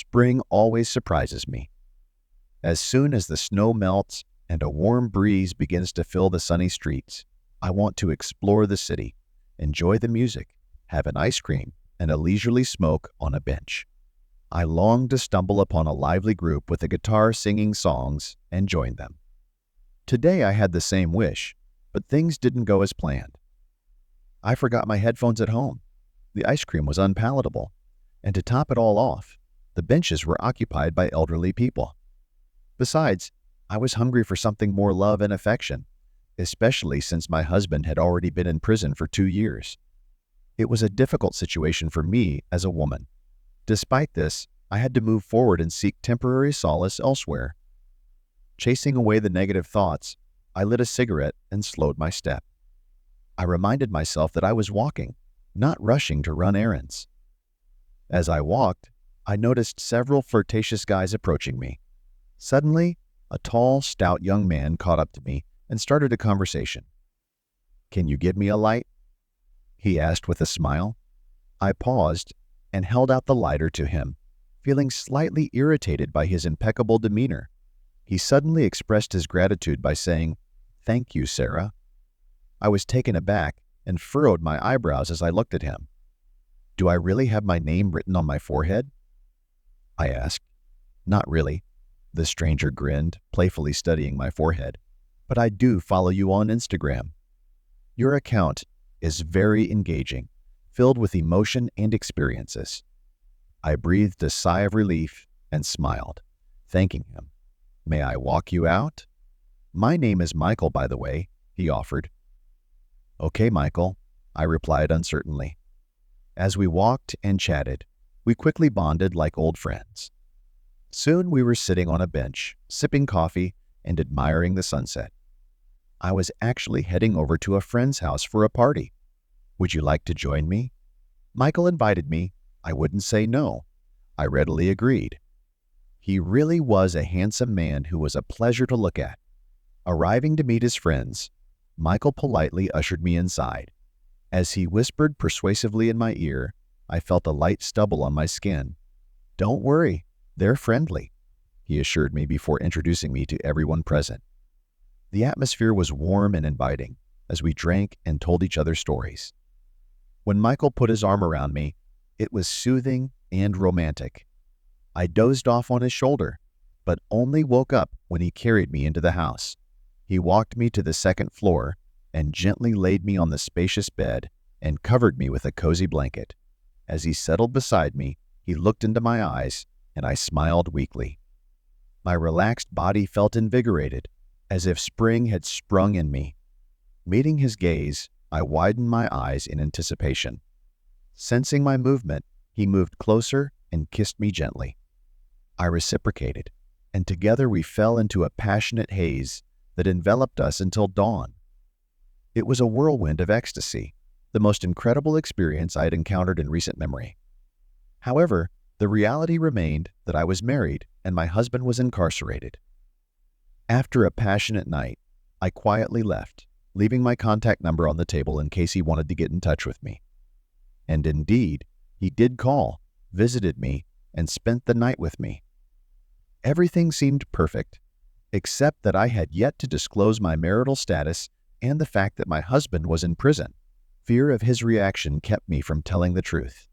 spring always surprises me. As soon as the snow melts and a warm breeze begins to fill the sunny streets, I want to explore the city, enjoy the music, have an ice cream, and a leisurely smoke on a bench. I long to stumble upon a lively group with a guitar singing songs and join them. Today I had the same wish, but things didn't go as planned. I forgot my headphones at home. The ice cream was unpalatable, and to top it all off, the benches were occupied by elderly people. Besides, I was hungry for something more love and affection, especially since my husband had already been in prison for 2 years. It was a difficult situation for me as a woman. Despite this, I had to move forward and seek temporary solace elsewhere. Chasing away the negative thoughts, I lit a cigarette and slowed my step. I reminded myself that I was walking, not rushing to run errands. As I walked, I noticed several flirtatious guys approaching me. Suddenly, a tall, stout young man caught up to me and started a conversation. "Can you give me a light?" he asked with a smile. I paused and held out the lighter to him, feeling slightly irritated by his impeccable demeanor. He suddenly expressed his gratitude by saying, "Thank you, Sarah." I was taken aback and furrowed my eyebrows as I looked at him. "Do I really have my name written on my forehead?" I asked. "Not really." The stranger grinned, playfully studying my forehead. "But I do follow you on Instagram. Your account is very engaging, filled with emotion and experiences." I breathed a sigh of relief and smiled, thanking him. "May I walk you out?" "My name is Michael, by the way," he offered. "Okay, Michael," I replied uncertainly. As we walked and chatted, we quickly bonded like old friends. Soon we were sitting on a bench, sipping coffee and admiring the sunset. I was actually heading over to a friend's house for a party. "Would you like to join me?" Michael invited me. I wouldn't say no. I readily agreed. He really was a handsome man who was a pleasure to look at. Arriving to meet his friends, Michael politely ushered me inside. As he whispered persuasively in my ear, I felt a light stubble on my skin. "Don't worry, they're friendly," he assured me before introducing me to everyone present. The atmosphere was warm and inviting as we drank and told each other stories. When Michael put his arm around me, it was soothing and romantic. I dozed off on his shoulder, but only woke up when he carried me into the house. He walked me to the second floor and gently laid me on the spacious bed and covered me with a cozy blanket. As he settled beside me, he looked into my eyes, and I smiled weakly. My relaxed body felt invigorated, as if spring had sprung in me. Meeting his gaze, I widened my eyes in anticipation. Sensing my movement, he moved closer and kissed me gently. I reciprocated, and together we fell into a passionate haze that enveloped us until dawn. It was a whirlwind of ecstasy, the most incredible experience I had encountered in recent memory. However, the reality remained that I was married and my husband was incarcerated. After a passionate night, I quietly left, leaving my contact number on the table in case he wanted to get in touch with me. And indeed, he did call, visited me, and spent the night with me. Everything seemed perfect, except that I had yet to disclose my marital status and the fact that my husband was in prison. Fear of his reaction kept me from telling the truth.